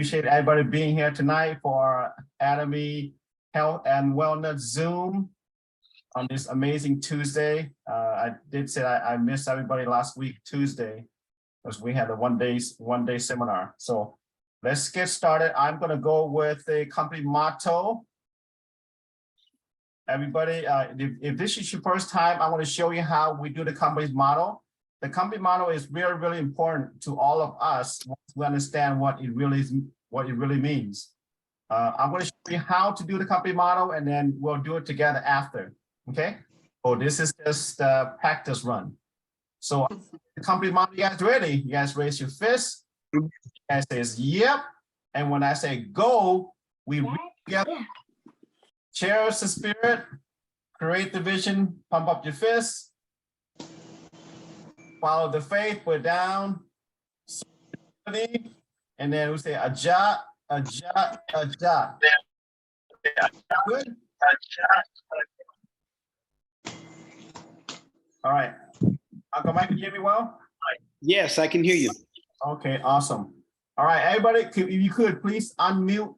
Appreciate everybody being here tonight for Atomy Health and Wellness Zoom on this amazing Tuesday. I did say I missed everybody last week, Tuesday, because we had a one day seminar. So let's get started. I'm going to go with the company motto. Everybody, if this is your first time, I want to show you how we do the company's motto. The company motto is really, really important to all of us to understand what it really means. I'm going to show you how to do the company motto, and then we'll do it together after. Okay. Oh, this is just the practice run. So the company motto, you guys ready? You guys raise your fist. You guys says yep. And when I say go, we read together. Cherish the spirit, create the vision, pump up your fists, follow the faith, put down, and then we say ajat. Good? All right. Uncle Mike, can you hear me well? Yes, I can hear you. Okay, awesome. All right, everybody, if you could please unmute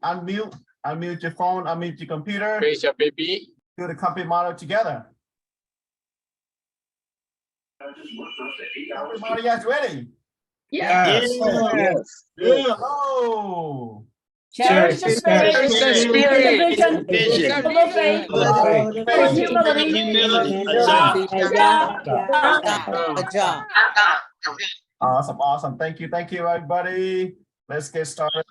your phone, unmute your computer. Raise your baby. Do the company motto together. Everybody, you guys ready? Yes. Yeah. Oh. Cherish the spirit, Spirit. vision, full of faith, with humility. Awesome. Thank you, everybody. Let's get started.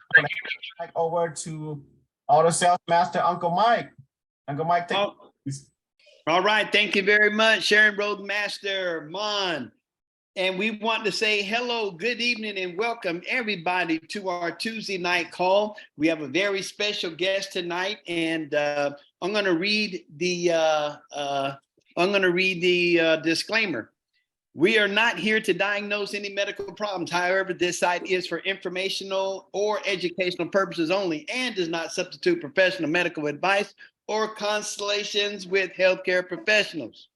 Back over to Auto Sales Master Uncle Mike. Uncle Mike, take it. All right, thank you very much, Sharon Roadmaster, Mon. And we want to say hello, good evening, and welcome everybody to our Tuesday night call. We have a very special guest tonight, and I'm going to read the disclaimer. We are not here to diagnose any medical problems. However, this site is for informational or educational purposes only and does not substitute professional medical advice or consultations with healthcare professionals.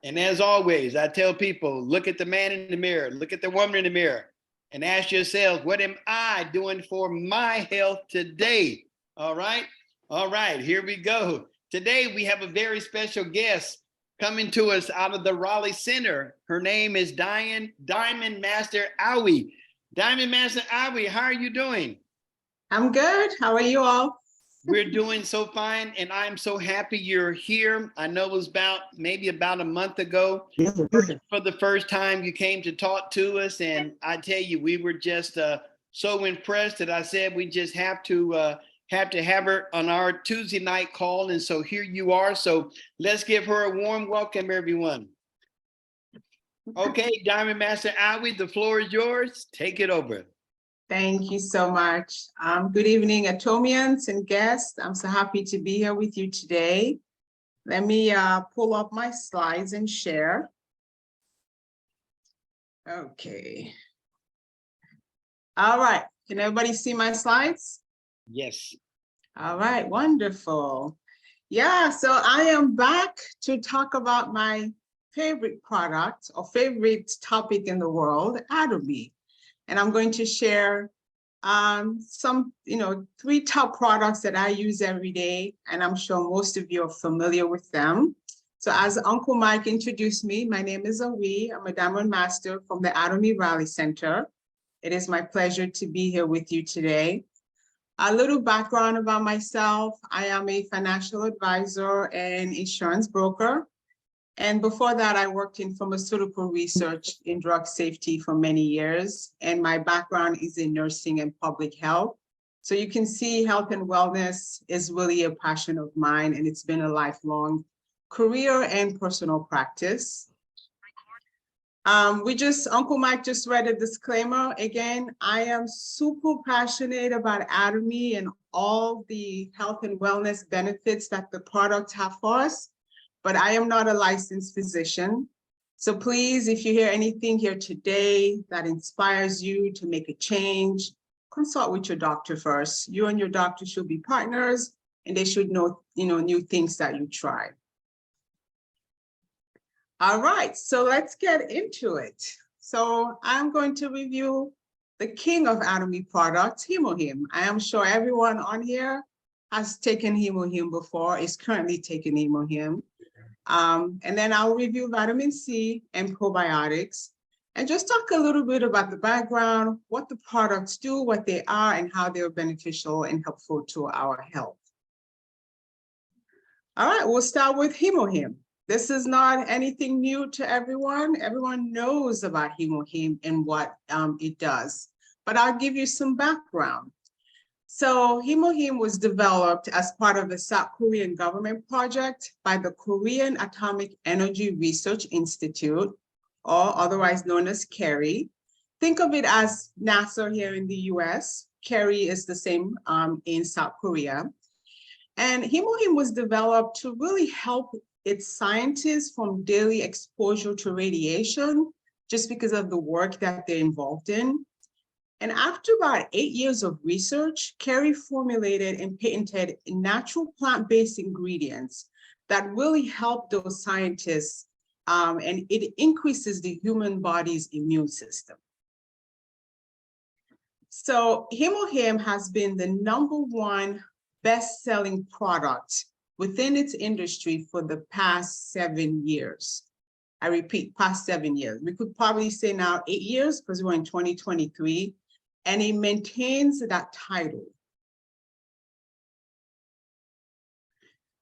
And as always, I tell people, look at the man in the mirror, look at the woman in the mirror, and ask yourselves, what am I doing for my health today? All right, here we go. Today, we have a very special guest coming to us out of the Raleigh Center. Her name is Diamond Master Awie. Diamond Master Awie, how are you doing? I'm good. How are you all? We're doing so fine, and I'm so happy you're here. I know it was maybe about a month ago. For the first time, you came to talk to us, and I tell you, we were just so impressed that I said we just have to have her on our Tuesday night call, and so here you are. So let's give her a warm welcome, everyone. Okay, Diamond Master Awie, the floor is yours. Take it over. Thank you so much. Good evening, Atomians and guests. I'm so happy to be here with you today. Let me pull up my slides and share. Okay. All right. Can everybody see my slides? Yes. All right. Wonderful. Yeah. So I am back to talk about my favorite product or favorite topic in the world, Atomy. And I'm going to share some, 3 top products that I use every day, and I'm sure most of you are familiar with them. So as Uncle Mike introduced me, my name is Awie. I'm a Diamond Master from the Atomy Raleigh Center. It is my pleasure to be here with you today. A little background about myself. I am a financial advisor and insurance broker. And before that, I worked in pharmaceutical research in drug safety for many years. And my background is in nursing and public health. So you can see health and wellness is really a passion of mine, and it's been a lifelong career and personal practice. Uncle Mike just read a disclaimer. Again, I am super passionate about Atomy and all the health and wellness benefits that the products have for us. But I am not a licensed physician. So please, if you hear anything here today that inspires you to make a change, consult with your doctor first. You and your doctor should be partners, and they should know, new things that you try. All right, so let's get into it. So I'm going to review the king of Atomy products, Hemohim. I am sure everyone on here has taken Hemohim before, is currently taking Hemohim. And then I'll review vitamin C and probiotics and just talk a little bit about the background, what the products do, what they are, and how they're beneficial and helpful to our health. All right, we'll start with Hemohim. This is not anything new to everyone. Everyone knows about Hemohim and what it does, but I'll give you some background. So Hemohim was developed as part of the South Korean government project by the Korean Atomic Energy Research Institute, or otherwise known as KERI. Think of it as NASA here in the US. KERI is the same in South Korea. And Hemohim was developed to really help its scientists from daily exposure to radiation, just because of the work that they're involved in. And after about 8 years of research, KERI formulated and patented natural plant-based ingredients that really help those scientists, and it increases the human body's immune system. So Hemohim has been the #1 best-selling product within its industry for the past 7 years. I repeat, past 7 years. We could probably say now 8 years because we're in 2023, and it maintains that title.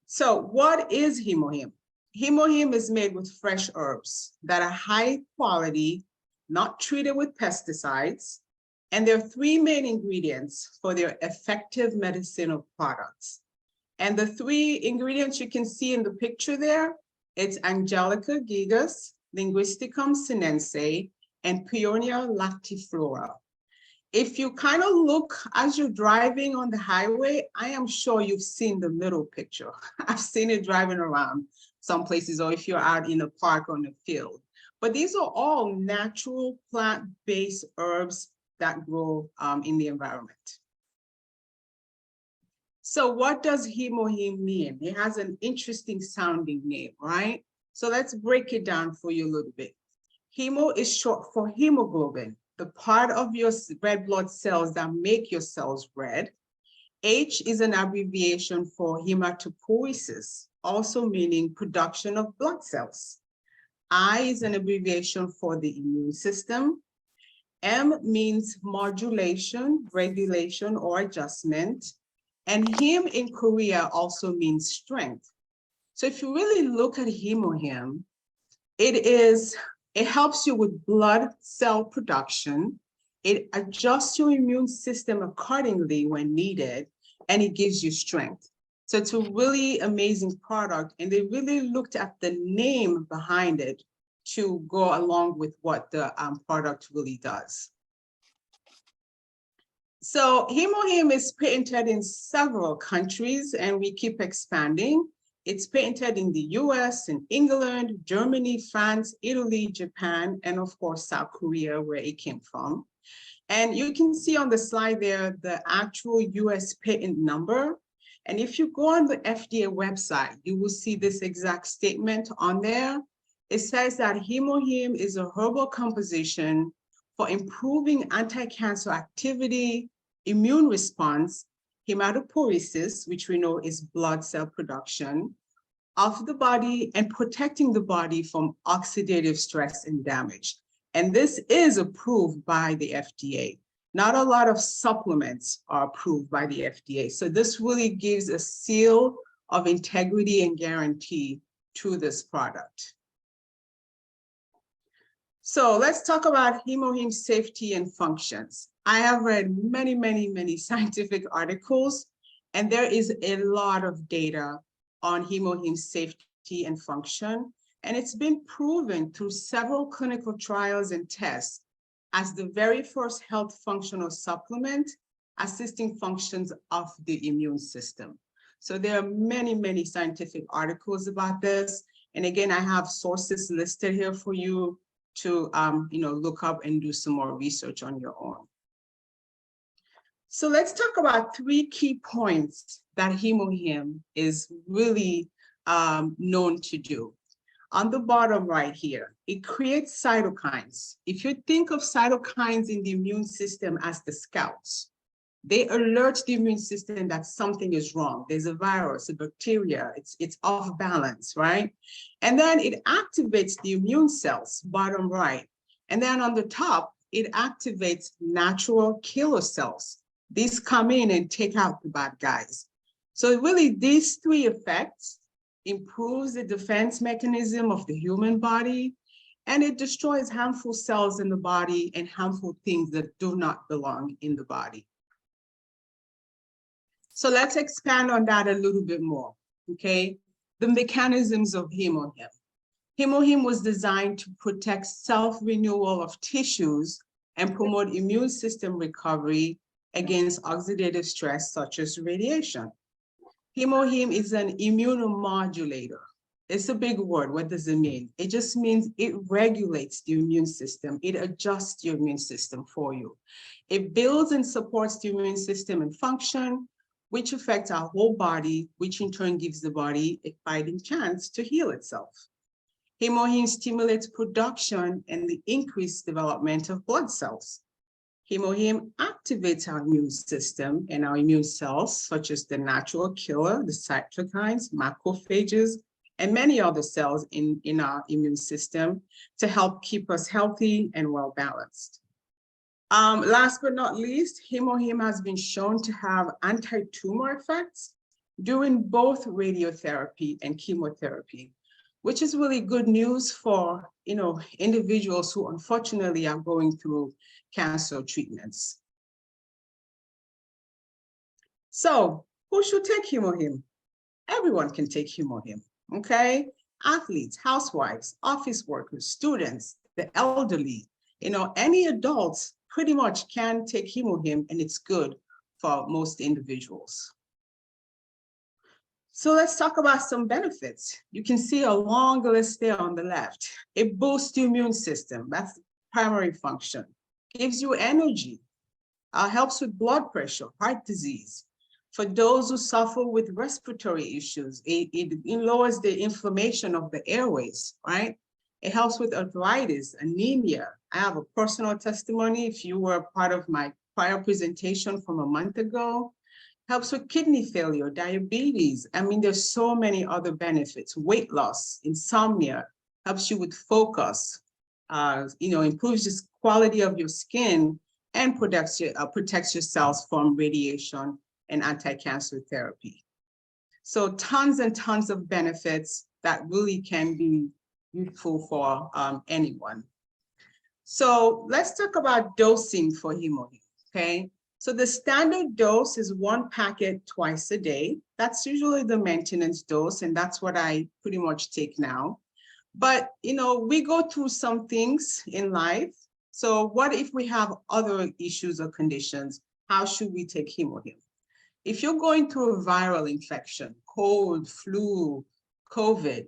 So what is Hemohim? Hemohim is made with fresh herbs that are high quality, not treated with pesticides, and there are 3 main ingredients for their effective medicinal products. And the 3 ingredients you can see in the picture there, it's Angelica gigas, Linguisticum sinense, and Peonia lactiflora. If you kind of look as you're driving on the highway, I am sure you've seen the middle picture. I've seen it driving around some places, or if you're out in a park or in a field. But these are all natural plant-based herbs that grow in the environment. So what does Hemohim mean? It has an interesting sounding name, right? So let's break it down for you a little bit. Hemo is short for hemoglobin, the part of your red blood cells that make your cells red. H is an abbreviation for hematopoiesis, also meaning production of blood cells. I is an abbreviation for the immune system. M means modulation, regulation, or adjustment. And Him in Korea also means strength. So if you really look at Hemohim, it helps you with blood cell production. It adjusts your immune system accordingly when needed, and it gives you strength. So it's a really amazing product, and they really looked at the name behind it to go along with what the product really does. So Hemohim is patented in several countries, and we keep expanding. It's patented in the US, in England, Germany, France, Italy, Japan, and of course, South Korea, where it came from. And you can see on the slide there, the actual US patent number. And if you go on the FDA website, you will see this exact statement on there. It says that Hemohim is a herbal composition for improving anti-cancer activity, immune response, hematopoiesis, which we know is blood cell production, of the body, and protecting the body from oxidative stress and damage. And this is approved by the FDA. Not a lot of supplements are approved by the FDA. So this really gives a seal of integrity and guarantee to this product. So let's talk about Hemohim safety and functions. I have read many, many, many scientific articles, and there is a lot of data on Hemohim safety and function. And it's been proven through several clinical trials and tests as the very first health functional supplement assisting functions of the immune system. So there are many, many scientific articles about this. And again, I have sources listed here for you to look up and do some more research on your own. So let's talk about 3 key points that Hemohim is really known to do. on the bottom right here, it creates cytokines. If you think of cytokines in the immune system as the scouts, they alert the immune system that something is wrong. There's a virus, a bacteria, it's off balance, right? And then it activates the immune cells, bottom right. And then on the top, it activates natural killer cells. These come in and take out the bad guys. So really these three effects improves the defense mechanism of the human body, and it destroys harmful cells in the body and harmful things that do not belong in the body. So let's expand on that a little bit more, okay? The mechanisms of Hemohim. Hemohim was designed to protect self-renewal of tissues and promote immune system recovery against oxidative stress such as radiation. Hemohim is an immunomodulator. It's a big word. What does it mean? It just means it regulates the immune system. It adjusts your immune system for you. It builds and supports the immune system and function, which affects our whole body, which in turn gives the body a fighting chance to heal itself. Hemohim stimulates production and the increased development of blood cells. Hemohim activates our immune system and our immune cells, such as the natural killer, the cytokines, macrophages, and many other cells in our immune system to help keep us healthy and well-balanced. Last but not least, Hemohim has been shown to have anti-tumor effects during both radiotherapy and chemotherapy, which is really good news for individuals who unfortunately are going through cancer treatments. So who should take Hemohim? Everyone can take Hemohim, okay? Athletes, housewives, office workers, students, the elderly, any adults pretty much can take Hemohim, and it's good for most individuals. So let's talk about some benefits. You can see a long list there on the left. It boosts the immune system. That's the primary function. Gives you energy, helps with blood pressure, heart disease. For those who suffer with respiratory issues, it lowers the inflammation of the airways, right? It helps with arthritis, anemia. I have a personal testimony. If you were part of my prior presentation from a month ago, helps with kidney failure, diabetes. I mean, there's so many other benefits. Weight loss, insomnia, helps you with focus, improves the quality of your skin, and protects your cells from radiation and anti-cancer therapy. So tons and tons of benefits that really can be useful for anyone. So let's talk about dosing for Hemohim, okay? So the standard dose is 1 packet twice a day. That's usually the maintenance dose, and that's what I pretty much take now. But, we go through some things in life. So what if we have other issues or conditions? How should we take Hemohim? If you're going through a viral infection, cold, flu, COVID,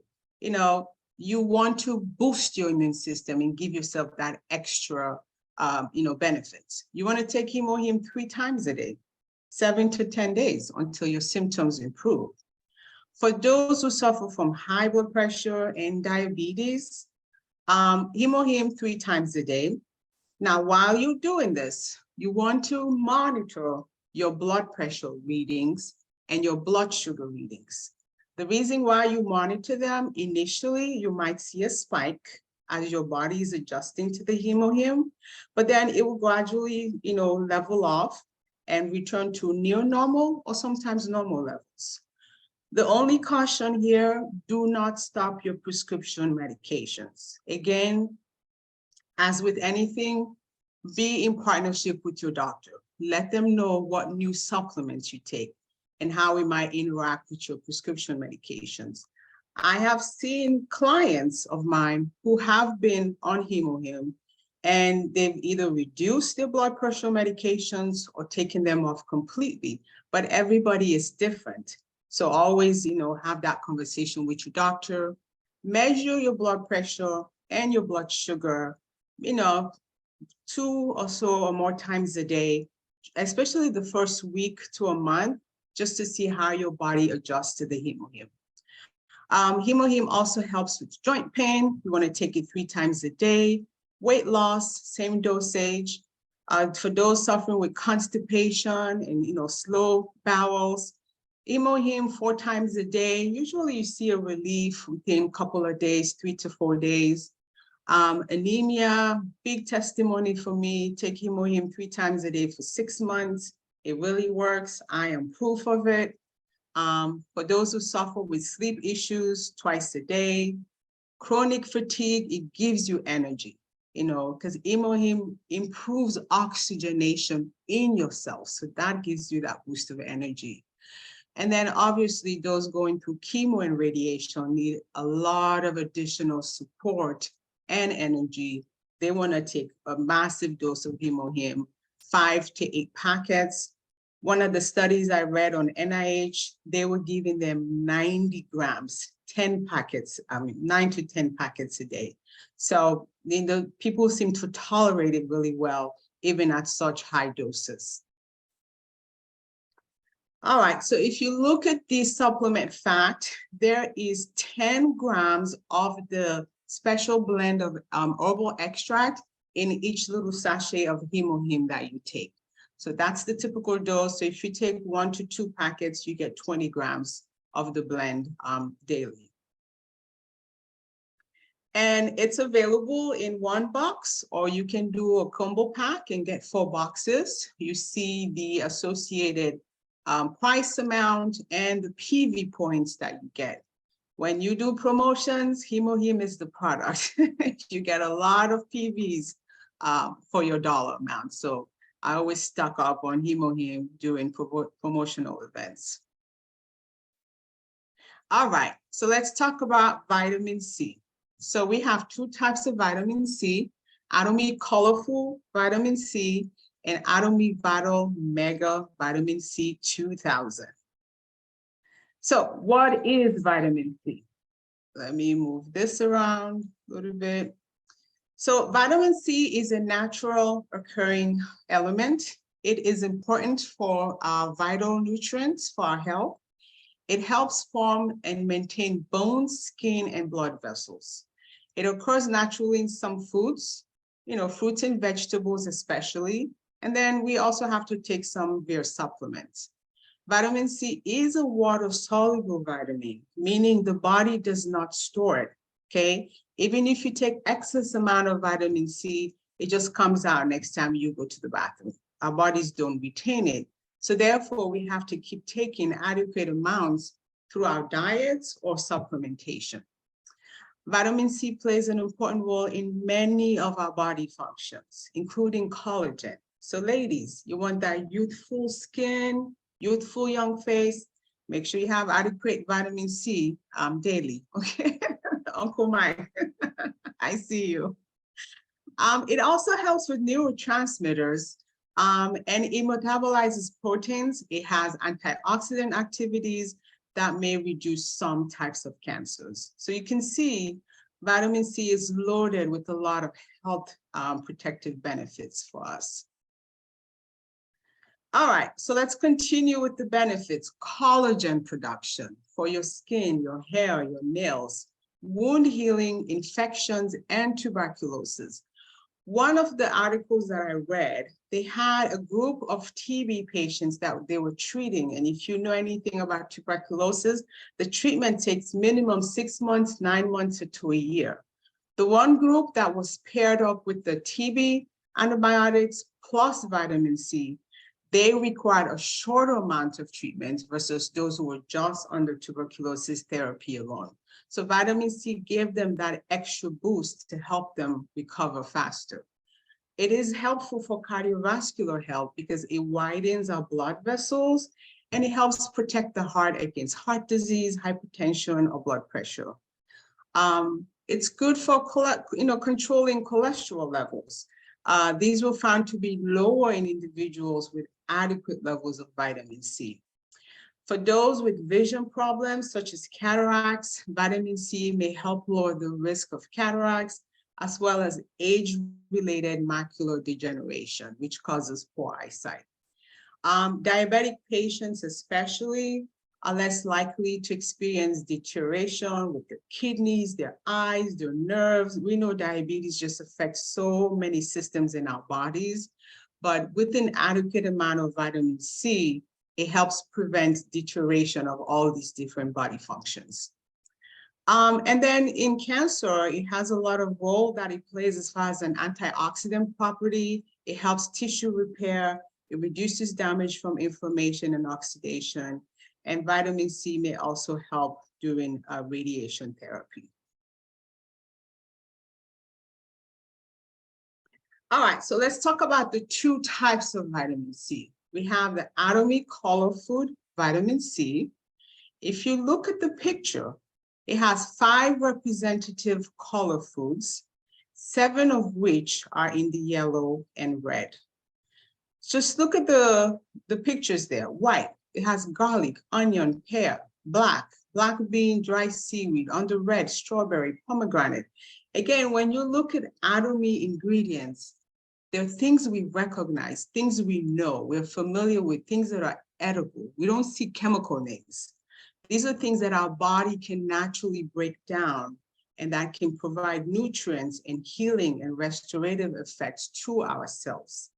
you want to boost your immune system and give yourself that extra benefits. You want to take Hemohim 3 times a day, 7 to 10 days until your symptoms improve. For those who suffer from high blood pressure and diabetes, Hemohim 3 times a day. Now, while you're doing this, you want to monitor your blood pressure readings and your blood sugar readings. The reason why you monitor them, initially, you might see a spike as your body is adjusting to the Hemohim, but then it will gradually, level off and return to near normal or sometimes normal levels. The only caution here, do not stop your prescription medications. Again, as with anything, be in partnership with your doctor. Let them know what new supplements you take and how it might interact with your prescription medications. I have seen clients of mine who have been on Hemohim and they've either reduced their blood pressure medications or taken them off completely, but everybody is different. So always, have that conversation with your doctor, measure your blood pressure and your blood sugar, 2 or so or more times a day, especially the first week to a month, just to see how your body adjusts to the Hemohim. Hemohim also helps with joint pain. You want to take it 3 times a day. Weight loss, same dosage. For those suffering with constipation and slow bowels, Hemohim 4 times a day. Usually you see a relief within a couple of days, 3 to 4 days. Anemia, big testimony for me. Take Hemohim 3 times a day for 6 months. It really works. I am proof of it. For those who suffer with sleep issues, twice a day. Chronic fatigue, it gives you energy, because Hemohim improves oxygenation in your cells. So that gives you that boost of energy. And then obviously those going through chemo and radiation need a lot of additional support and energy. They want to take a massive dose of Hemohim, 5 to 8 packets. One of the studies I read on NIH, they were giving them 90 grams, 10 packets, 9 to 10 packets a day. So the people seem to tolerate it really well, even at such high doses. All right, so if you look at the supplement fat, there is 10 grams of the special blend of herbal extract in each little sachet of Hemohim that you take. So that's the typical dose. So if you take 1 to 2 packets, you get 20 grams of the blend daily. And it's available in 1 box, or you can do a combo pack and get 4 boxes. You see the associated price amount and the PV points that you get. When you do promotions, Hemohim is the product. You get a lot of PVs for your dollar amount. So I always stock up on Hemohim during promotional events. All right, so let's talk about vitamin C. So we have 2 types of vitamin C, Atomy Colorful Vitamin C and Atomy Vital Mega Vitamin C 2000. So what is vitamin C? Let me move this around a little bit. So vitamin C is a natural occurring element. It is important for our vital nutrients for our health. It helps form and maintain bones, skin, and blood vessels. It occurs naturally in some foods, fruits and vegetables especially. And then we also have to take some via supplements. Vitamin C is a water-soluble vitamin, meaning the body does not store it, okay? Even if you take excess amount of vitamin C, it just comes out next time you go to the bathroom. Our bodies don't retain it. So therefore, we have to keep taking adequate amounts through our diets or supplementation. Vitamin C plays an important role in many of our body functions, including collagen. So ladies, you want that youthful skin, youthful young face, make sure you have adequate vitamin C daily, okay? Uncle Mike, I see you. It also helps with neurotransmitters and it metabolizes proteins. It has antioxidant activities that may reduce some types of cancers. So you can see vitamin C is loaded with a lot of health protective benefits for us. All right, so let's continue with the benefits. Collagen production for your skin, your hair, your nails, wound healing, infections, and tuberculosis. One of the articles that I read, they had a group of TB patients that they were treating. And if you know anything about tuberculosis, the treatment takes minimum 6 months, 9 months, to a year. The one group that was paired up with the TB antibiotics plus vitamin C, they required a shorter amount of treatment versus those who were just under tuberculosis therapy alone. So vitamin C gave them that extra boost to help them recover faster. It is helpful for cardiovascular health because it widens our blood vessels and it helps protect the heart against heart disease, hypertension, or blood pressure. It's good for controlling cholesterol levels. These were found to be lower in individuals with adequate levels of vitamin C. For those with vision problems such as cataracts, vitamin C may help lower the risk of cataracts, as well as age-related macular degeneration, which causes poor eyesight. Diabetic patients especially, are less likely to experience deterioration with their kidneys, their eyes, their nerves. We know diabetes just affects so many systems in our bodies, but with an adequate amount of vitamin C, it helps prevent deterioration of all these different body functions. And then in cancer, it has a lot of role that it plays as far as an antioxidant property. It helps tissue repair. It reduces damage from inflammation and oxidation. And vitamin C may also help during radiation therapy. All right, so let's talk about the two types of vitamin C. We have the Atomy Color Food vitamin C. If you look at the picture, it has 5 representative color foods, 7 of which are in the yellow and red. Just look at the pictures there. White, it has garlic, onion, pear. Black bean, dry seaweed. Under red, strawberry, pomegranate. Again, when you look at Atomy ingredients, there are things we recognize, things we know, we're familiar with, things that are edible. We don't see chemical names. These are things that our body can naturally break down and that can provide nutrients and healing and restorative effects to our cells.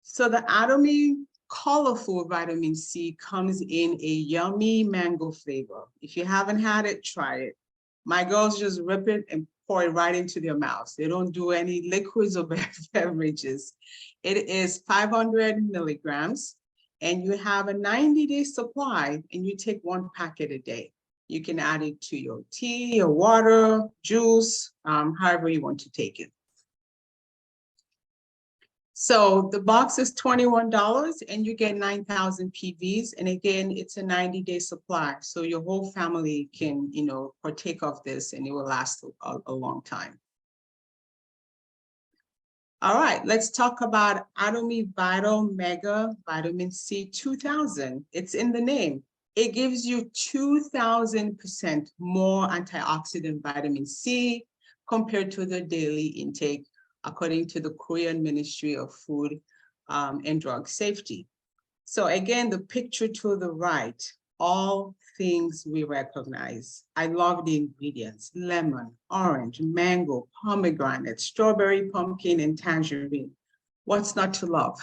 So the Atomy Colorful vitamin C comes in a yummy mango flavor. If you haven't had it, try it. My girls just rip it and pour it right into their mouths. They don't do any liquids or beverages. It is 500 milligrams. And you have a 90-day supply, and you take 1 packet a day. You can add it to your tea, your water, juice, however you want to take it. So the box is $21, and you get 9,000 PVs. And again, it's a 90-day supply, so your whole family can, partake of this, and it will last a long time. All right, let's talk about Atomy Vital Mega Vitamin C 2000. It's in the name. It gives you 2,000% more antioxidant vitamin C compared to the daily intake, according to the Korean Ministry of Food and Drug Safety. So again, the picture to the right, all things we recognize. I love the ingredients: lemon, orange, mango, pomegranate, strawberry, pumpkin, and tangerine. What's not to love?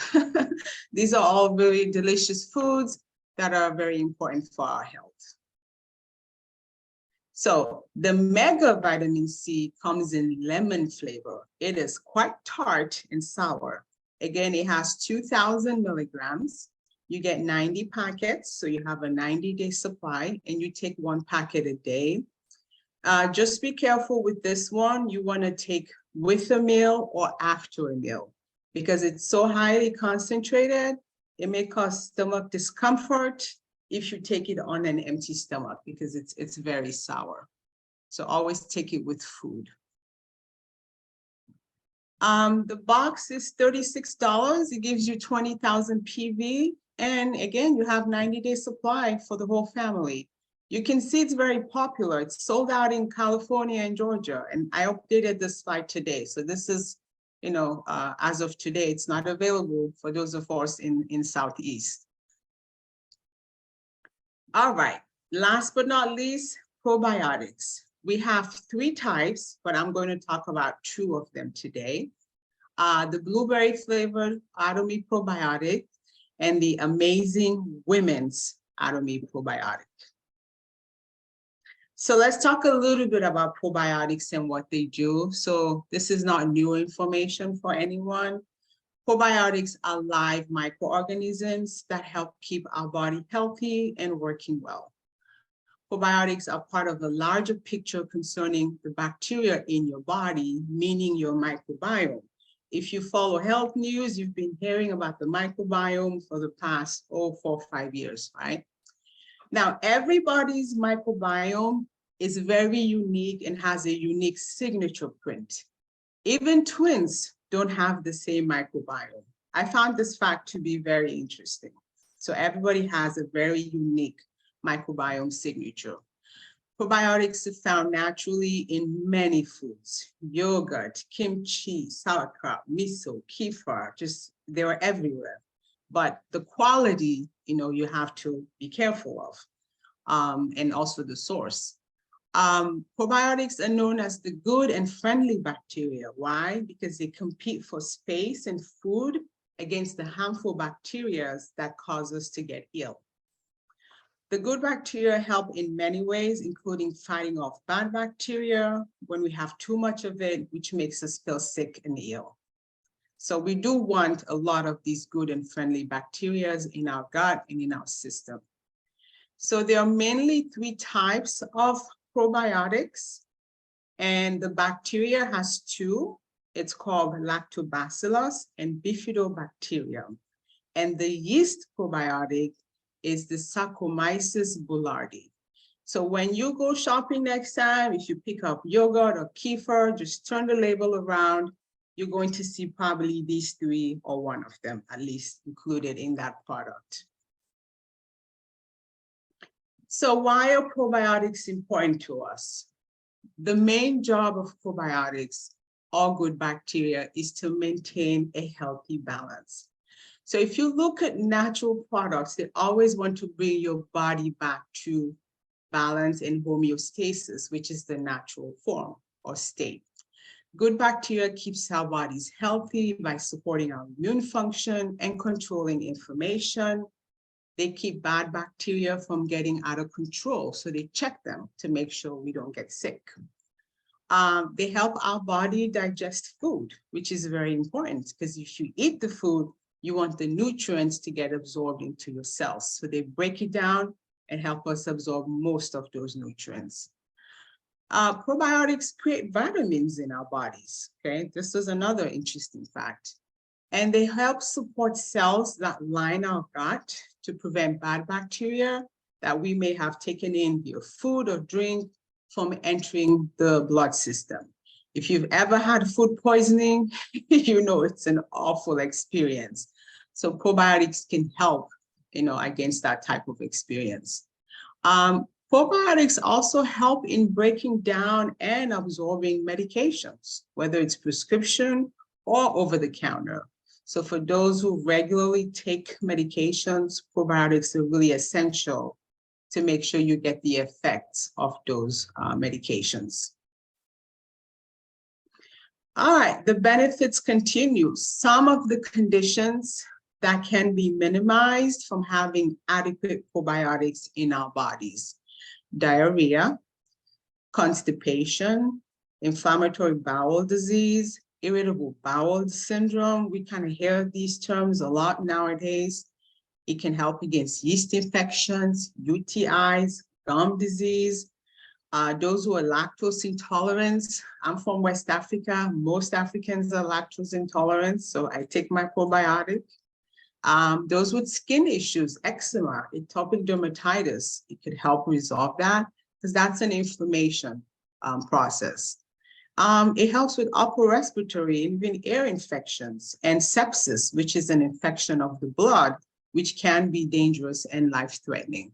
These are all very delicious foods that are very important for our health. So the Mega Vitamin C comes in lemon flavor. It is quite tart and sour. Again, it has 2,000 milligrams. You get 90 packets, so you have a 90-day supply, and you take 1 packet a day. Just be careful with this one. You want to take with a meal or after a meal, because it's so highly concentrated, it may cause stomach discomfort if you take it on an empty stomach, because it's very sour. So always take it with food. The box is $36. It gives you 20,000 PV. And again, you have 90-day supply for the whole family. You can see it's very popular. It's sold out in California and Georgia. And I updated this slide today. So this is, as of today, it's not available for those of us in Southeast. All right, last but not least, probiotics. We have 3 types, but I'm going to talk about 2 of them today. The blueberry flavored Atomy probiotic and the amazing women's Atomy probiotic. So let's talk a little bit about probiotics and what they do. So this is not new information for anyone. Probiotics are live microorganisms that help keep our body healthy and working well. Probiotics are part of a larger picture concerning the bacteria in your body, meaning your microbiome. If you follow health news, you've been hearing about the microbiome for the past 4 or 5 years, right? Now, everybody's microbiome is very unique and has a unique signature print. Even twins don't have the same microbiome. I found this fact to be very interesting. So everybody has a very unique microbiome signature. Probiotics are found naturally in many foods: yogurt, kimchi, sauerkraut, miso, kefir, they are everywhere. But the quality you have to be careful of, and also the source. Probiotics are known as the good and friendly bacteria. Why? Because they compete for space and food against the harmful bacteria that cause us to get ill. The good bacteria help in many ways, including fighting off bad bacteria when we have too much of it, which makes us feel sick and ill. So we do want a lot of these good and friendly bacteria in our gut and in our system. So there are mainly 3 types of probiotics, and the bacteria has 2. It's called Lactobacillus and Bifidobacterium. And the yeast probiotic is the Saccharomyces boulardii. So when you go shopping next time, if you pick up yogurt or kefir, just turn the label around. You're going to see probably these 3 or one of them at least included in that product. So why are probiotics important to us? The main job of probiotics, or good bacteria, is to maintain a healthy balance. So if you look at natural products, they always want to bring your body back to balance and homeostasis, which is the natural form or state. Good bacteria keeps our bodies healthy by supporting our immune function and controlling inflammation. They keep bad bacteria from getting out of control, so they check them to make sure we don't get sick. They help our body digest food, which is very important, because if you eat the food, you want the nutrients to get absorbed into your cells. So they break it down and help us absorb most of those nutrients. Probiotics create vitamins in our bodies, okay? This is another interesting fact. And they help support cells that line our gut to prevent bad bacteria that we may have taken in via food or drink from entering the blood system. If you've ever had food poisoning, you know it's an awful experience. So probiotics can help, against that type of experience. Probiotics also help in breaking down and absorbing medications, whether it's prescription or over the counter. So for those who regularly take medications, probiotics are really essential to make sure you get the effects of those medications. All right, the benefits continue. Some of the conditions that can be minimized from having adequate probiotics in our bodies: diarrhea, constipation, inflammatory bowel disease, irritable bowel syndrome. We kind of hear these terms a lot nowadays. It can help against yeast infections, UTIs, gum disease. Those who are lactose intolerant. I'm from West Africa. Most Africans are lactose intolerant, so I take my probiotic. Those with skin issues, eczema, atopic dermatitis, it could help resolve that, because that's an inflammation process. It helps with upper respiratory and even air infections, and sepsis, which is an infection of the blood, which can be dangerous and life-threatening.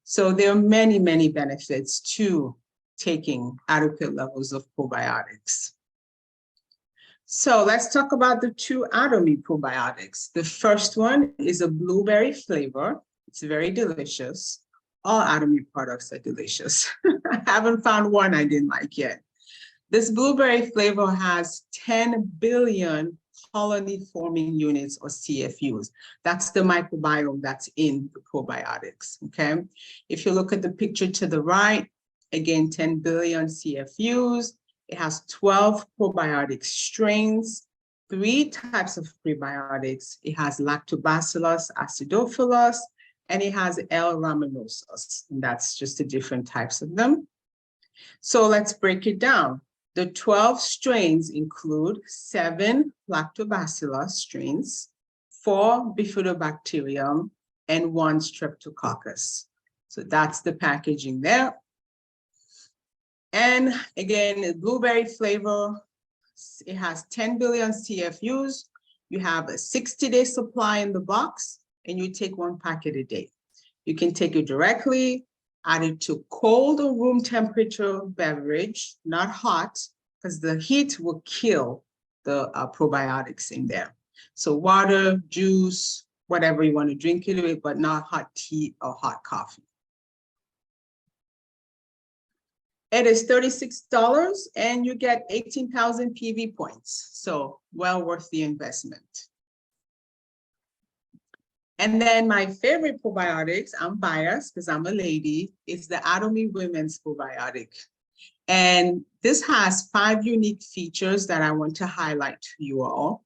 So there are many, many benefits to taking adequate levels of probiotics. So let's talk about the 2 Atomy probiotics. The first one is a blueberry flavor. It's very delicious. All Atomy products are delicious. I haven't found one I didn't like yet. This blueberry flavor has 10 billion colony-forming units, or CFUs. That's the microbiome that's in the probiotics, okay? If you look at the picture to the right, again, 10 billion CFUs. It has 12 probiotic strains, 3 types of prebiotics. It has Lactobacillus acidophilus, and it has L. raminosus, and that's just the different types of them. So let's break it down. The 12 strains include 7 Lactobacillus strains, 4 Bifidobacterium, and 1 Streptococcus. So that's the packaging there. And again, the blueberry flavor, it has 10 billion CFUs. You have a 60-day supply in the box, and you take 1 packet a day. You can take it directly, add it to cold or room temperature beverage, not hot, because the heat will kill the probiotics in there. So water, juice, whatever you want to drink it with, but not hot tea or hot coffee. It is $36 and you get 18,000 PV points. So well worth the investment. And then my favorite probiotics, I'm biased because I'm a lady, is the Atomy Women's Probiotic. And this has 5 unique features that I want to highlight to you all.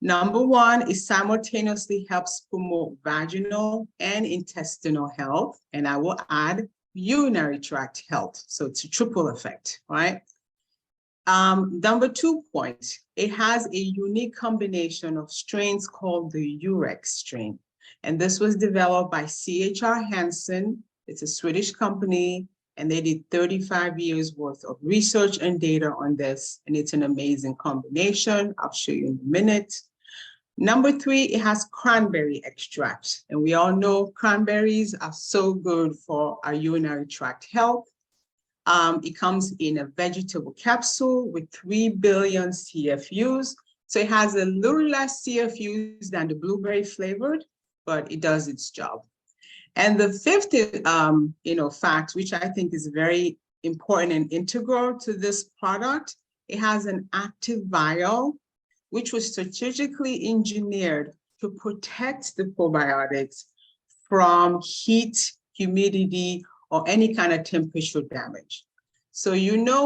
Number 1, it simultaneously helps promote vaginal and intestinal health. And I will add urinary tract health. So it's a triple effect, right? Number 2 point, it has a unique combination of strains called the Urex strain. And this was developed by C.H.R. Hansen. It's a Swedish company, and they did 35 years worth of research and data on this. And it's an amazing combination. I'll show you in a minute. Number 3, it has cranberry extract. And we all know cranberries are so good for our urinary tract health. It comes in a vegetable capsule with 3 billion CFUs. So it has a little less CFUs than the blueberry flavored, but it does its job. And the 5th, fact, which I think is very important and integral to this product, it has an active vial, which was strategically engineered to protect the probiotics from heat, humidity, or any kind of temperature damage. So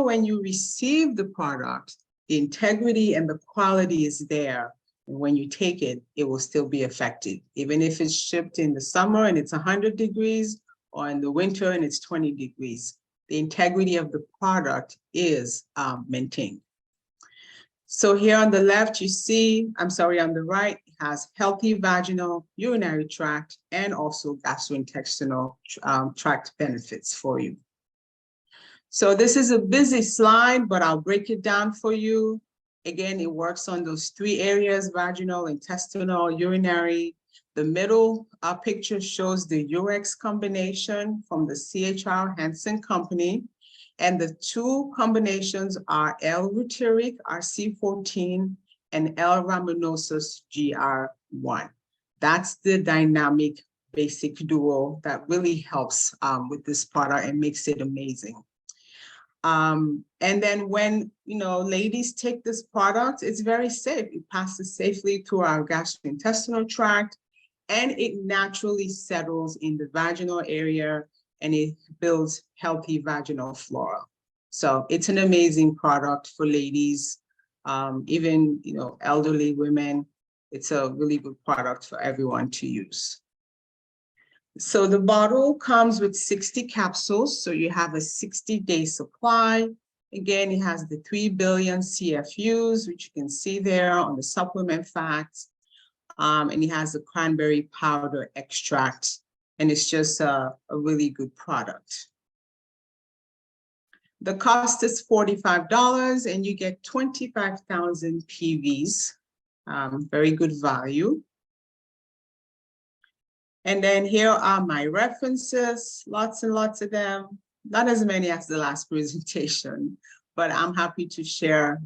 when you receive the product, the integrity and the quality is there. And when you take it, it will still be effective, even if it's shipped in the summer and it's 100 degrees, or in the winter and it's 20 degrees. The integrity of the product is maintained. So here on the left, you see, on the right, it has healthy vaginal, urinary tract, and also gastrointestinal tract benefits for you. So this is a busy slide, but I'll break it down for you. Again, it works on those 3 areas: vaginal, intestinal, urinary. The middle picture shows the Urex combination from the C.H.R. Hansen company. And the 2 combinations are L-Reuteri, RC14, and L-Rhamnosus, GR1. That's the dynamic basic duo that really helps with this product and makes it amazing. And then when, ladies take this product, it's very safe. It passes safely through our gastrointestinal tract, and it naturally settles in the vaginal area, and it builds healthy vaginal flora. So it's an amazing product for ladies, even, elderly women. It's a really good product for everyone to use. So the bottle comes with 60 capsules. So you have a 60-day supply. Again, it has the 3 billion CFUs, which you can see there on the supplement facts. And it has the cranberry powder extract. And it's just a really good product. The cost is $45 and you get 25,000 PVs, very good value. And then here are my references, lots and lots of them, not as many as the last presentation, but I'm happy to share,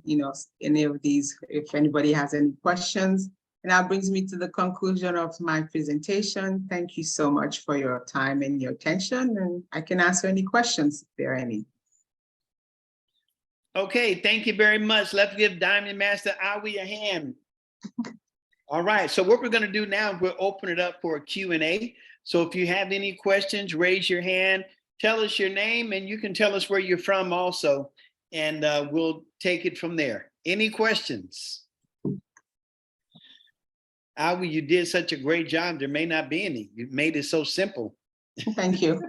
any of these if anybody has any questions. And that brings me to the conclusion of my presentation. Thank you so much for your time and your attention, and I can answer any questions if there are any. Okay, thank you very much. Let's give Diamond Master Awie a hand. All right, so what we're going to do now, we'll open it up for a Q&A. So if you have any questions, raise your hand, tell us your name, and you can tell us where you're from also, and we'll take it from there. Any questions? Awie, you did such a great job. There may not be any. You made it so simple. Thank you.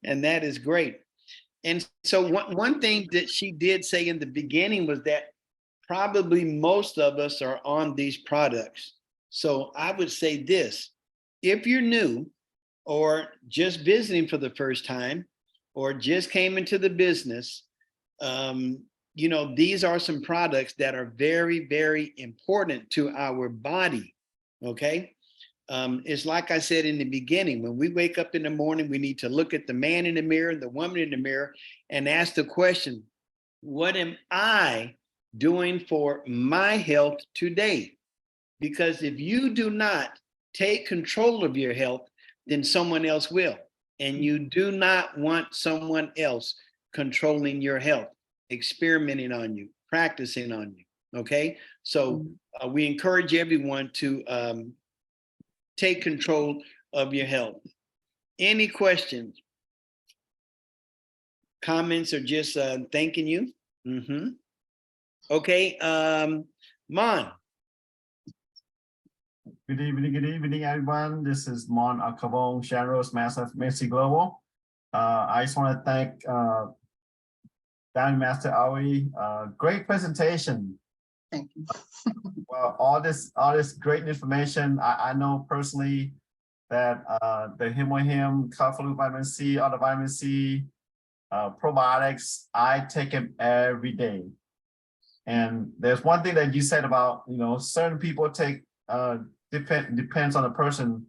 And that is great. And so one thing that she did say in the beginning was that probably most of us are on these products. So I would say this: if you're new or just visiting for the first time or just came into the business, these are some products that are very, very important to our body, okay? It's like I said in the beginning, when we wake up in the morning, we need to look at the man in the mirror, the woman in the mirror, and ask the question, what am I doing for my health today? because if you do not take control of your health, then someone else will. And you do not want someone else controlling your health, experimenting on you, practicing on you. Okay. So we encourage everyone to take control of your health. Any questions, comments, or just thanking you? Okay. Mon. Good evening, everyone. This is Mon Akabong, Shanros, Master Mercy Global. I just want to thank Diamond Master Awie. Great presentation. Thank you. Well, all this great information. I know personally that the Hemohim, Kaflu vitamin C, other vitamin C, probiotics, I take them every day. And there's one thing that you said about, certain people take, depends on the person,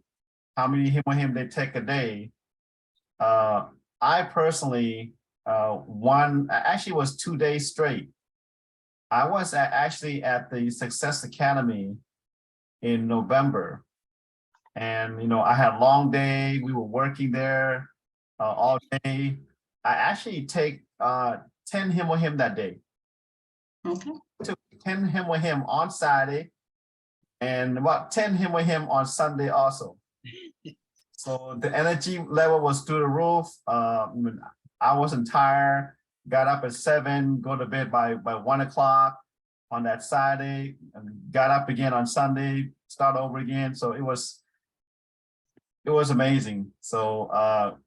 how many Hemohim they take a day. I personally, actually was 2 days straight. I was actually at the Success Academy in November. And, I had a long day. We were working there all day. I actually take 10 Hemohim that day. Okay. I took 10 Hemohim on Saturday and about 10 Hemohim on Sunday also. So the energy level was through the roof. I wasn't tired. Got up at 7, go to bed by 1 o'clock on that Saturday, and got up again on Sunday, start over again. So it was amazing. So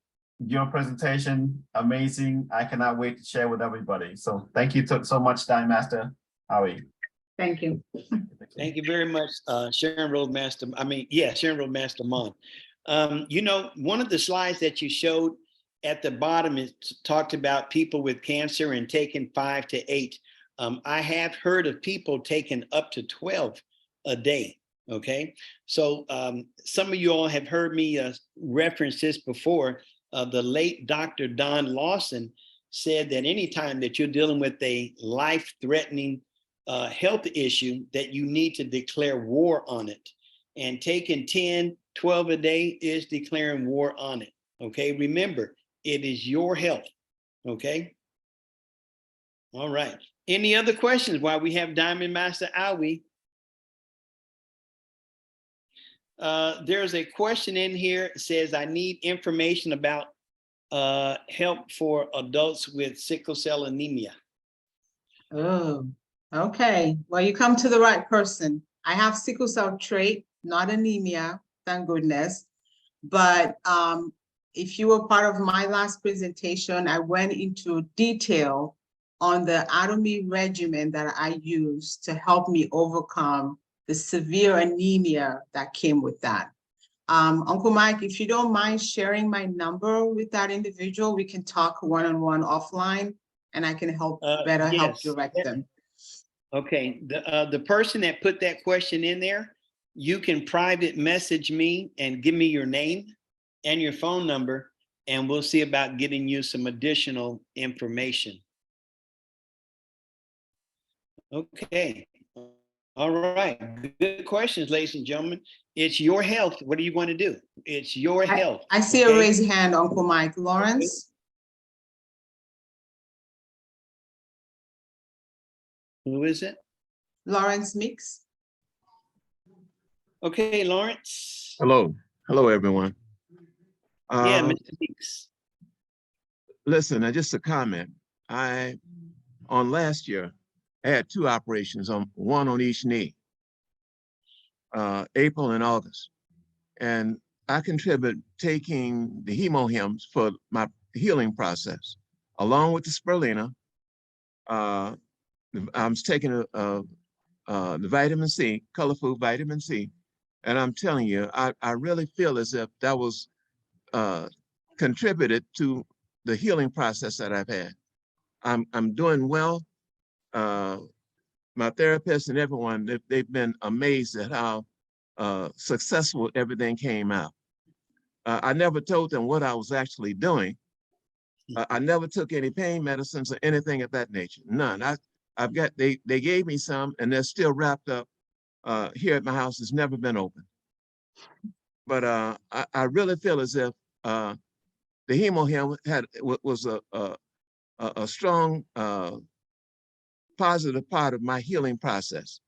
your presentation, amazing. I cannot wait to share with everybody. So thank you so much, Diamond Master Awie. Thank you. Thank you very much, Sharon Roadmaster. Sharon Roadmaster Mon. One of the slides that you showed at the bottom, it talked about people with cancer and taking 5 to 8. I have heard of people taking up to 12 a day. Okay, so some of you all have heard me reference this before. The late Dr. Don Lawson said that anytime that you're dealing with a life-threatening health issue, that you need to declare war on it. And taking 10, 12 a day is declaring war on it. Okay, remember, it is your health. Okay. All right. Any other questions while we have Diamond Master Awie? There's a question in here. It says, I need information about help for adults with sickle cell anemia. Oh, okay. Well, you come to the right person. I have sickle cell trait, not anemia, thank goodness. But if you were part of my last presentation, I went into detail on the Atomy regimen that I use to help me overcome the severe anemia that came with that. Uncle Mike, if you don't mind sharing my number with that individual, we can talk one-on-one offline, and I can help help direct them. Okay, the person that put that question in there, you can private message me and give me your name and your phone number, and we'll see about getting you some additional information. Okay. All right. Good questions, ladies and gentlemen. It's your health. What do you want to do? It's your health. I see a raised hand, Uncle Mike. Lawrence? Who is it? Lawrence Mix. Okay, Lawrence. Hello. Hello, everyone. Yeah, Mr. Meeks. Listen, just a comment. On last year, I had 2 operations, one on each knee, April and August. And I contribute taking the Hemohims for my healing process, along with the spirulina. I'm taking the vitamin C, color food vitamin C. And I'm telling you, I really feel as if that was contributed to the healing process that I've had. I'm doing well. My therapist and everyone, they've been amazed at how successful everything came out. I never told them what I was actually doing. I never took any pain medicines or anything of that nature. None. They gave me some, and they're still wrapped up here at my house has never been open. But I really feel as if the Hemohim was a strong positive part of my healing process.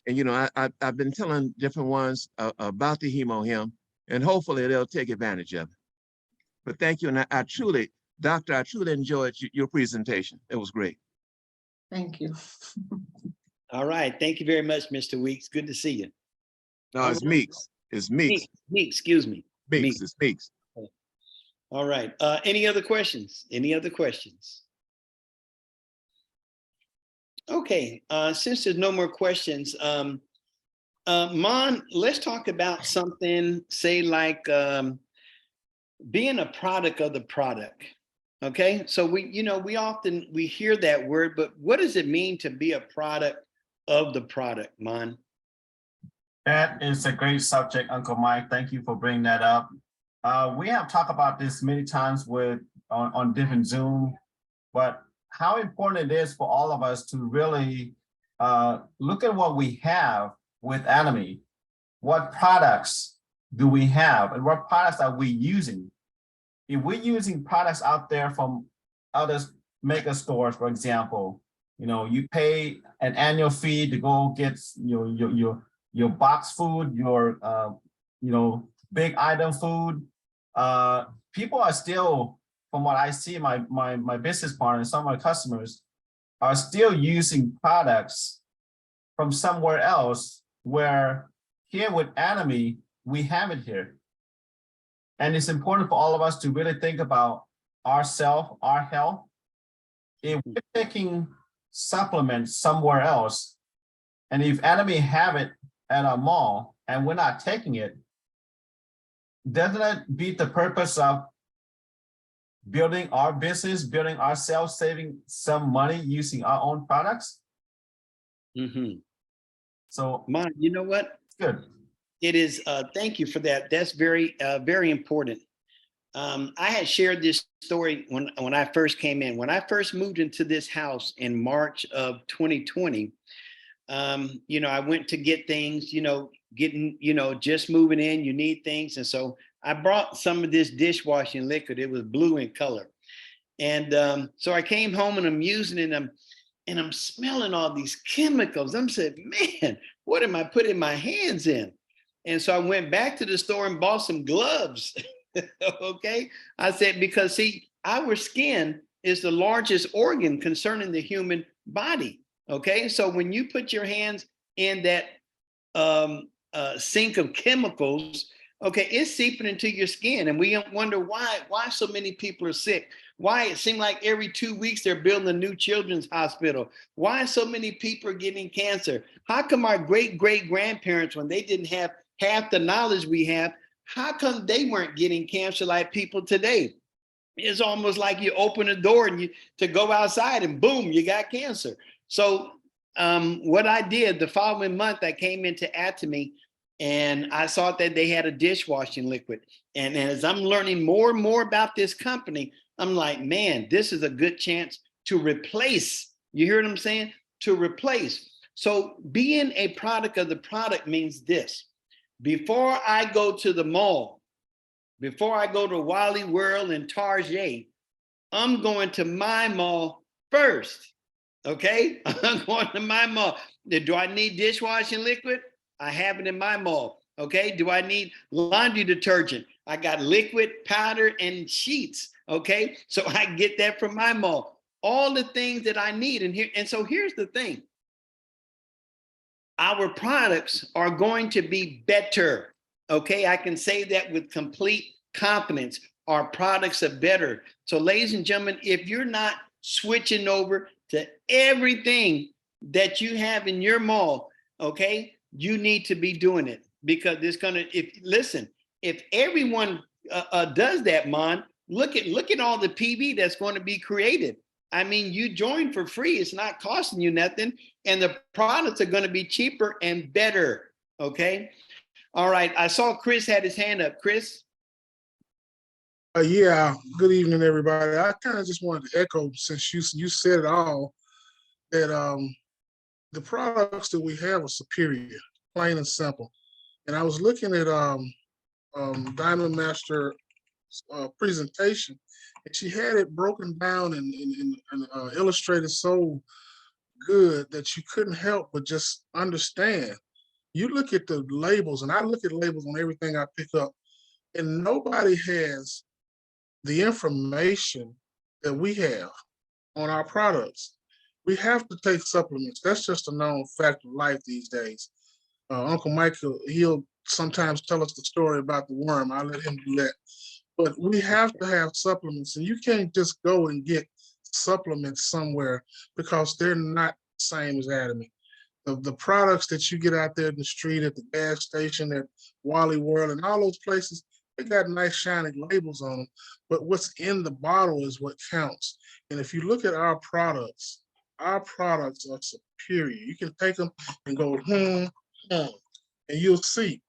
And you know, I've been telling different ones about the Hemohim, and hopefully they'll take advantage of it. But thank you, and I truly, Doctor, I truly enjoyed your presentation. It was great. Thank you. All right. Thank you very much, Mr. Weeks. Good to see you. No, it's Meeks. It's Meeks. Meeks, excuse me. Meeks. It's Meeks. All right. Any other questions? Any other questions? Okay. Since there's no more questions, Mon, let's talk about something, say like being a product of the product. Okay. So we often hear that word, but what does it mean to be a product of the product, Mon? That is a great subject, Uncle Mike. Thank you for bringing that up. We have talked about this many times on different Zoom, but how important it is for all of us to really look at what we have with Atomy. What products do we have, and what products are we using? If we're using products out there from other mega stores, for example, you pay an annual fee to go get your box food, your big item food. People are still, from what I see, my business partners, some of my customers are still using products from somewhere else, where here with Atomy, we have it here. And it's important for all of us to really think about ourselves, our health. If we're taking supplements somewhere else, and if Atomy have it at our mall and we're not taking it, doesn't it beat the purpose of building our business, building ourselves, saving some money using our own products? Mm-hmm. So, Mon, you know what? Good. It is. Thank you for that. That's very, very important. I had shared this story when I first came in. When I first moved into this house in March of 2020, I went to get things, just moving in, you need things. And so I brought some of this dishwashing liquid. It was blue in color. And so I came home and I'm using it and I'm smelling all these chemicals. I'm saying, man, what am I putting my hands in? And so I went back to the store and bought some gloves. Okay. I said, because see, our skin is the largest organ concerning the human body. Okay. So when you put your hands in that sink of chemicals, okay, it's seeping into your skin. And we wonder why so many people are sick. Why it seemed like every 2 weeks they're building a new children's hospital. Why so many people are getting cancer? How come our great-great-grandparents, when they didn't have half the knowledge we have, how come they weren't getting cancer like people today? It's almost like you open a door and to go outside and boom, you got cancer. So what I did the following month, I came into Atomy and I saw that they had a dishwashing liquid. And as I'm learning more and more about this company, I'm like, man, this is a good chance to replace. You hear what I'm saying? To replace. So being a product of the product means this. Before I go to the mall, before I go to Wally World and Target, I'm going to my mall first. Okay? I'm going to my mall. Do I need dishwashing liquid? I have it in my mall. Okay. Do I need laundry detergent? I got liquid, powder, and sheets. Okay. So I get that from my mall. All the things that I need in here. And so here's the thing. Our products are going to be better. Okay. I can say that with complete confidence. Our products are better. So ladies and gentlemen, if you're not switching over to everything that you have in your mall, okay, you need to be doing it, because it's gonna. If everyone does that, Mon, look at all the PV that's going to be created. I mean, you join for free; it's not costing you nothing, and the products are going to be cheaper and better. Okay, all right. I saw Chris had his hand up. Chris. Yeah. Good evening, everybody. I kind of just wanted to echo, since you said it all, that the products that we have are superior, plain and simple. And I was looking at Diamond Master presentation, and she had it broken down and illustrated so good that you couldn't help but just understand. You look at the labels, and I look at labels on everything I pick up, and nobody has the information that we have on our products. We have to take supplements. That's just a known fact of life these days. Uncle Michael, he'll sometimes tell us the story about the worm. I'll let him do that. But we have to have supplements, and you can't just go and get supplements somewhere because they're not the same as Atomy. The products that you get out there in the street, at the gas station, at Wally World, and all those places, they got nice shiny labels on them, but what's in the bottle is what counts. And if you look at our products are superior. You can take them and go, and you'll see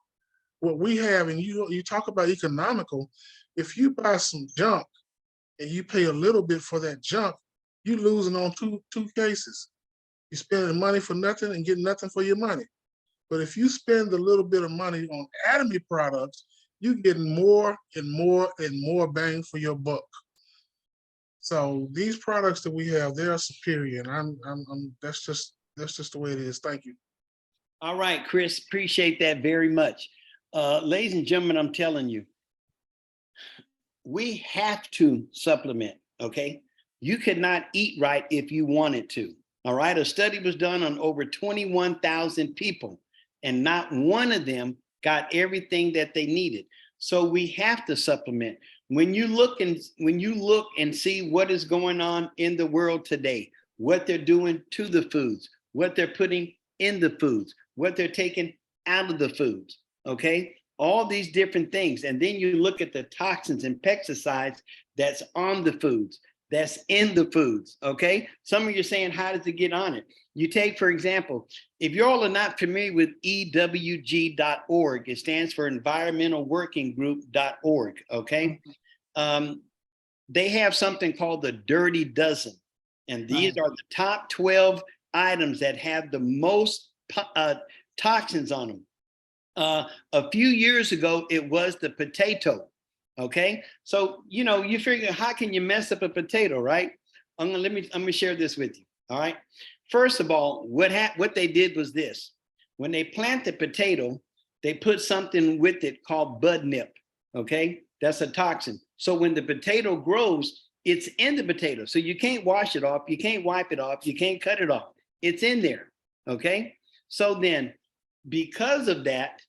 what we have. And you talk about economical. If you buy some junk and you pay a little bit for that junk, you losing on two cases. You're spending money for nothing and getting nothing for your money. But if you spend a little bit of money on Atomy products, you're getting more and more and more bang for your buck. So these products that we have, they are superior, and that's just the way it is. Thank you. All right, Chris, appreciate that very much. Ladies and gentlemen, I'm telling you, we have to supplement, okay? You could not eat right if you wanted to, all right? A study was done on over 21,000 people, and not one of them got everything that they needed. So we have to supplement. When you look and see what is going on in the world today, what they're doing to the foods, what they're putting in the foods, what they're taking out of the foods, okay? All these different things. And then you look at the toxins and pesticides that's on the foods, that's in the foods, okay? Some of you are saying, how does it get on it? You take, for example, if you all are not familiar with EWG.org, it stands for Environmental Working Group.org, okay? They have something called the Dirty Dozen. And these are the top 12 items that have the most toxins on them. A few years ago, it was the potato. Okay, so you figure, how can you mess up a potato, right? I'm gonna share this with you. All right. First of all, what they did was this: when they plant the potato, they put something with it called bud nip. Okay, that's a toxin. So when the potato grows, it's in the potato. So you can't wash it off, you can't wipe it off, you can't cut it off. It's in there. Okay, so then because of that.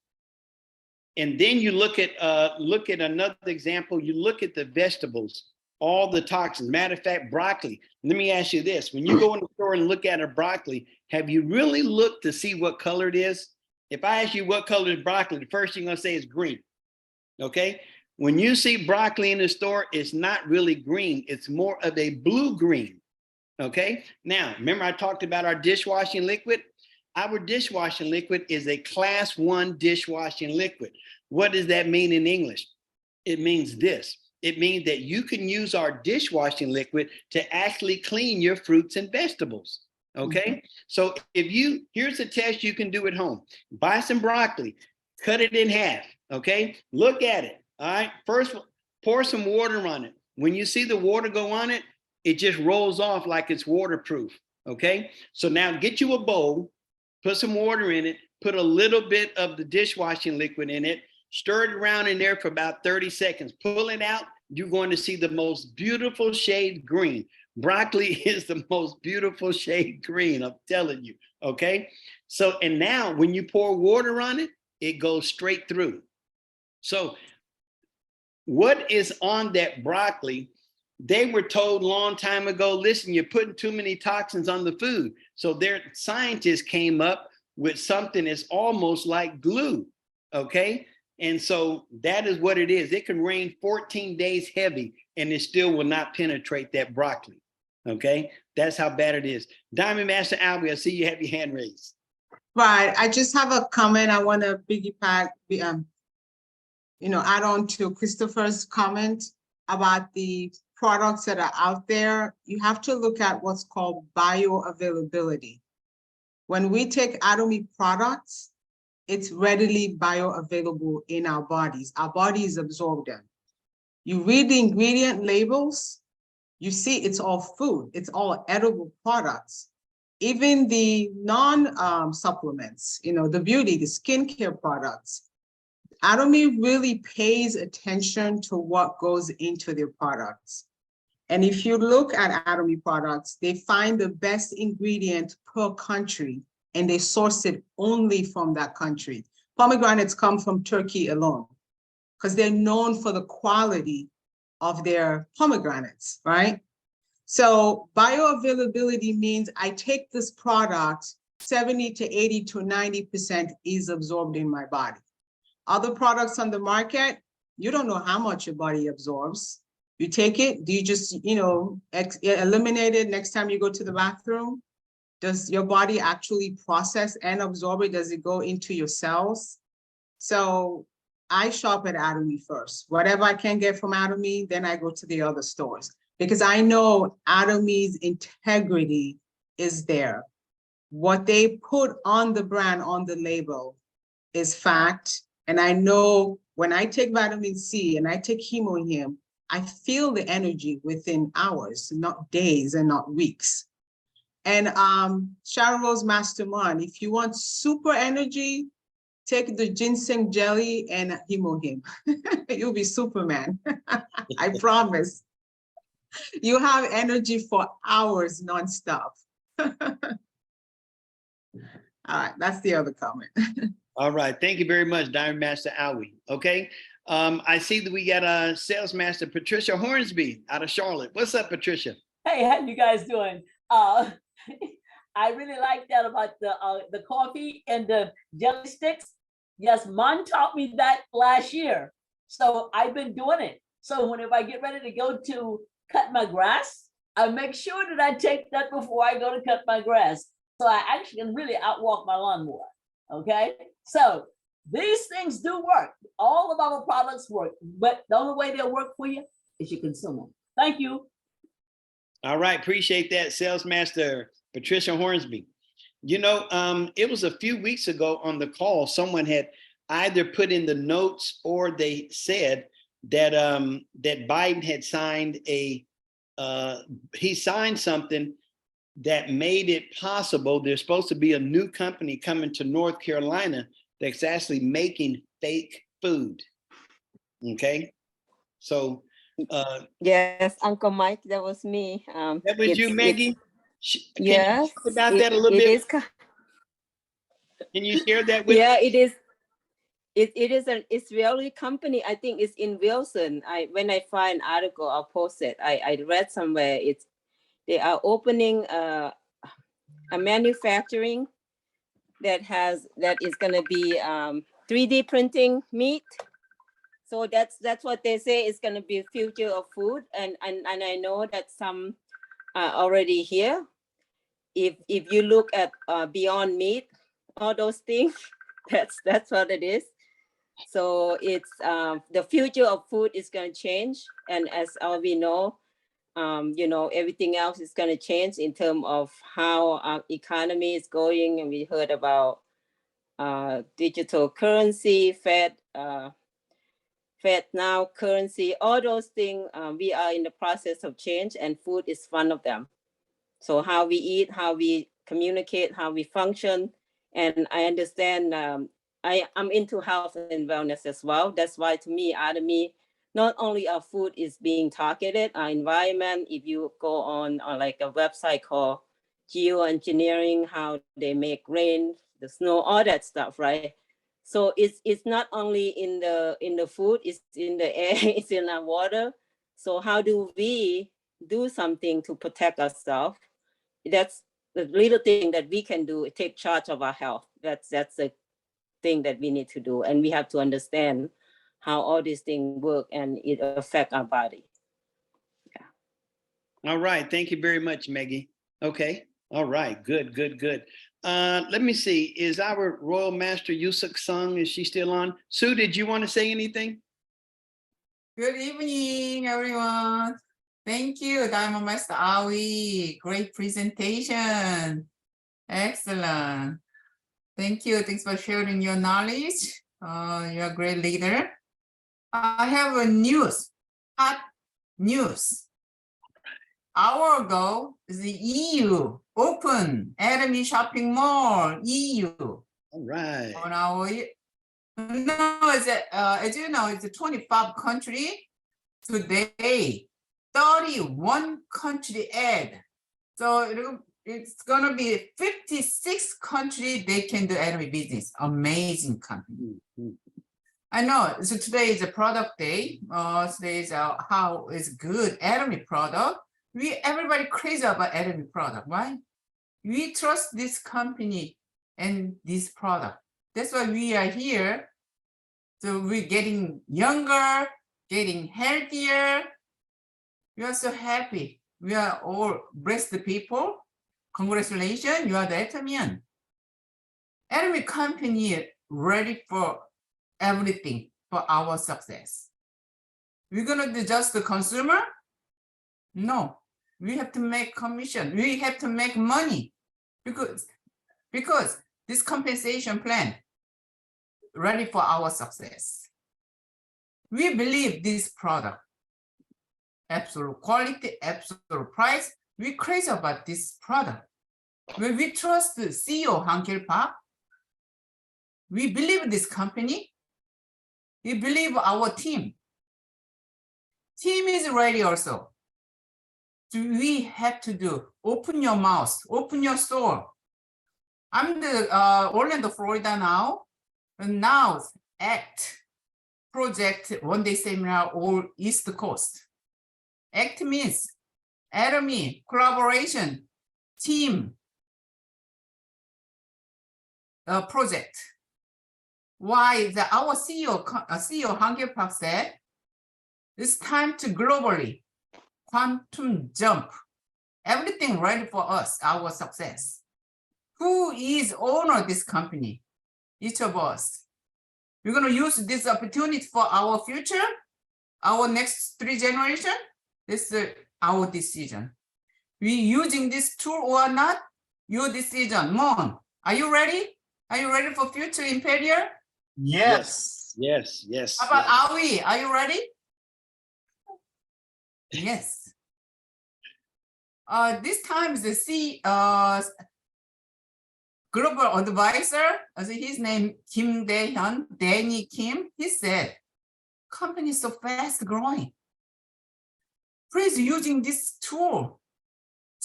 And then you look at another example. You look at the vegetables, all the toxins. Matter of fact, broccoli. Let me ask you this: when you go in the store and look at a broccoli, have you really looked to see what color it is? If I ask you what color is broccoli, the first thing you're gonna say is green. Okay. When you see broccoli in the store, it's not really green. It's more of a blue green. Okay. Now, remember I talked about our dishwashing liquid? Our dishwashing liquid is a class 1 dishwashing liquid. What does that mean in English? It means this. It means that you can use our dishwashing liquid to actually clean your fruits and vegetables. Okay. So here's a test you can do at home. Buy some broccoli, cut it in half. Okay. Look at it. All right. First, pour some water on it. When you see the water go on it, it just rolls off like it's waterproof. Okay. So now get you a bowl. Put some water in it, put a little bit of the dishwashing liquid in it, stir it around in there for about 30 seconds. Pull it out, you're going to see the most beautiful shade green. Broccoli is the most beautiful shade green, I'm telling you, okay? So, and now when you pour water on it, it goes straight through. So what is on that broccoli? They were told a long time ago, listen, you're putting too many toxins on the food. So their scientists came up with something that's almost like glue, okay? And so that is what it is. It can rain 14 days heavy and it still will not penetrate that broccoli, okay? That's how bad it is. Diamond Master Awie, I see you have your hand raised. Right, I just have a comment. I want to piggyback, add on to Christopher's comment about the products that are out there. You have to look at what's called bioavailability. When we take Atomy products, it's readily bioavailable in our bodies. Our bodies absorb them. You read the ingredient labels, you see it's all food, it's all edible products. Even the non-supplements, the beauty, the skincare products, Atomy really pays attention to what goes into their products. And if you look at Atomy products, they find the best ingredient per country, and they source it only from that country. Pomegranates come from Turkey alone, because they're known for the quality of their pomegranates, right? So bioavailability means I take this product, 70 to 80 to 90% is absorbed in my body. Other products on the market, you don't know how much your body absorbs. You take it, do you just, eliminate it next time you go to the bathroom? Does your body actually process and absorb it? Does it go into your cells? So I shop at Atomy first. Whatever I can get from Atomy, then I go to the other stores, because I know Atomy's integrity is there. What they put on the brand, on the label, is fact. And I know when I take vitamin C and I take Hemohim, I feel the energy within hours, not days and not weeks. And Sharon Rose Mastermind, if you want super energy, take the ginseng jelly and Hemohim. You'll be Superman. I promise. You have energy for hours nonstop. All right, that's the other comment. All right. Thank you very much, Diamond Master Awie. Okay. I see that we got a sales master, Patricia Hornsby out of Charlotte. What's up, Patricia? Hey, how you guys doing? I really like that about the coffee and the jelly sticks. Yes, Mon taught me that last year. So I've been doing it. So whenever I get ready to go to cut my grass, I make sure that I take that before I go to cut my grass. So I actually can really outwalk my lawnmower. Okay, so these things do work. All of our products work, but the only way they'll work for you is you consume them. Thank you. All right, appreciate that, Sales Master Patricia Hornsby. It was a few weeks ago on the call, someone had either put in the notes or they said that that Biden had signed he signed something that made it possible. There's supposed to be a new company coming to North Carolina that's actually making fake food. Okay, so yes, Uncle Mike, that was me. that was you, Maggie. Yes, you talk about that a little bit? Can you share that with? Yeah, it is. It is an Israeli company. I think it's in Wilson. When I find an article, I'll post it. I read somewhere they are opening a manufacturing that is going to be 3D printing meat. So that's what they say is going to be the future of food, and I know that some are already here. If you look at Beyond Meat, all those things, that's what it is. So it's the future of food is going to change, and as we know, everything else is going to change in terms of how our economy is going, and we heard about digital currency, Fed now currency, all those things. We are in the process of change, and food is one of them. So how we eat, how we communicate, how we function, and I understand. I'm into health and wellness as well. That's why, to me, Atomy, not only our food is being targeted, our environment. If you go on like a website called geoengineering, how they make rain, the snow, all that stuff, right? So it's not only in the food, it's in the air, it's in our water. So how do we do something to protect ourselves? That's the little thing that we can do, take charge of our health. That's the thing that we need to do. And we have to understand how all these things work and it affect our body. Yeah. All right. Thank you very much, Maggie. Okay. All right. Good. Let me see. Is our Royal Master Yusuk Sung, is she still on? Sue, did you want to say anything? Good evening, everyone. Thank you, Diamond Master Awie. Great presentation. Excellent. Thank you. Thanks for sharing your knowledge. You're a great leader. I have a news, hot news. Hour ago, the EU opened Atomy shopping mall, EU. All right. On our, no, as you know, it's a 25 country. Today, 31 country add. So it's gonna be 56 country they can do Atomy business. Amazing company. I know. So today is a product day. Today is how is good Atomy product. Everybody crazy about Atomy product, right? We trust this company and this product. That's why we are here. So we're getting younger, getting healthier. We are so happy. We are all blessed people. Congratulations, you are the Atomian. Atomy company ready for everything for our success. We're gonna do just the consumer? No, we have to make commission. We have to make money because this compensation plan ready for our success. We believe this product, absolute quality, absolute price. We crazy about this product. When we trust the CEO Hangil Park, we believe this company. We believe our team. Team is ready also. So we have to do, open your mouth, open your store. I'm the Orlando, Florida now. And now ACT project one day seminar all East Coast. ACT means Atomy, collaboration, team, project. Why our CEO Hangil Park said, it's time to globally, quantum jump, everything ready for us, our success. Who is owner of this company? Each of us. We're gonna use this opportunity for our future, our next 3 generations. This is our decision. We using this tool or not, your decision. Mon, are you ready? Are you ready for future Imperial? Yes. Yes, yes. How about Awie? Are you ready? Yes. This time the global advisor, his name Kim Dae-hyun, Danny Kim, he said, company is so fast growing. Please using this tool.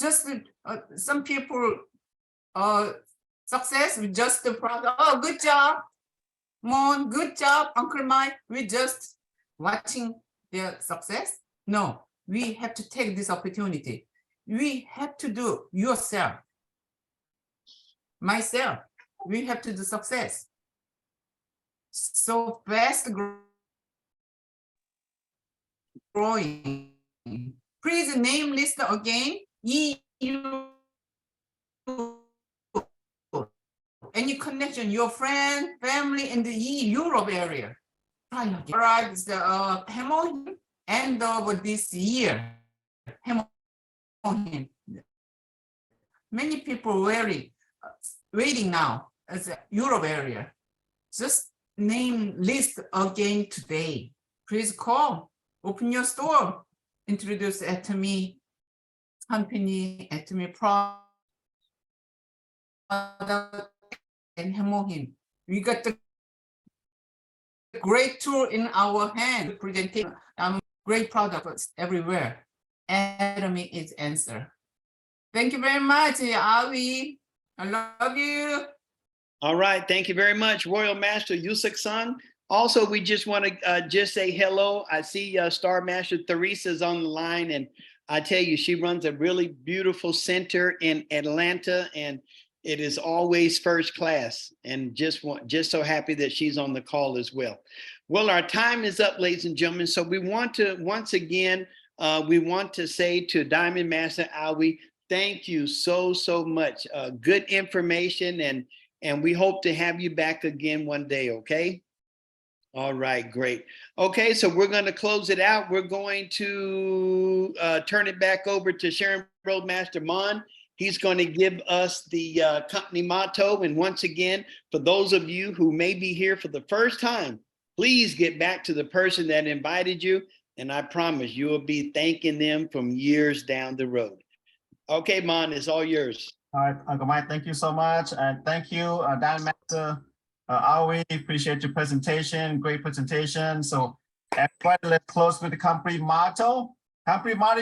Just some people success with just the product. Oh, good job, Mon, good job, Uncle Mike. We're just watching their success. No, we have to take this opportunity. We have to do yourself. Myself, we have to do success. So fast growing. Please name list again. EU. Any connection, your friend, family in the Europe area. Right, the Hemohim end of this year. Hemohim. Many people waiting now as a Europe area. Just name list again today. Please call, open your store, introduce Atomy company, Atomy product, and Hemohim. We got the great tool in our hand, presenting great products everywhere. Atomy is answer. Thank you very much, Awie. I love you. All right. Thank you very much, Royal Master Yusuk-san. Also, we just want to just say hello. I see Star Master Theresa's on the line, and I tell you, she runs a really beautiful center in Atlanta, and it is always first class. And just so happy that she's on the call as well. Well, our time is up, ladies and gentlemen. So we want to once again, we want to say to Diamond Master Awie, thank you so much. Good information, and we hope to have you back again one day. Okay. All right, great. Okay, so we're going to close it out. We're going to turn it back over to Sharon Roadmaster Mon, He's going to give us the company motto. And once again, for those of you who may be here for the first time, please get back to the person that invited you. And I promise you will be thanking them from years down the road. Okay, Mon, it's all yours. All right, Uncle Mike, thank you so much. And thank you, Diamond Master Awie. Appreciate your presentation. Great presentation. So everybody, let's close with the company motto. Company motto.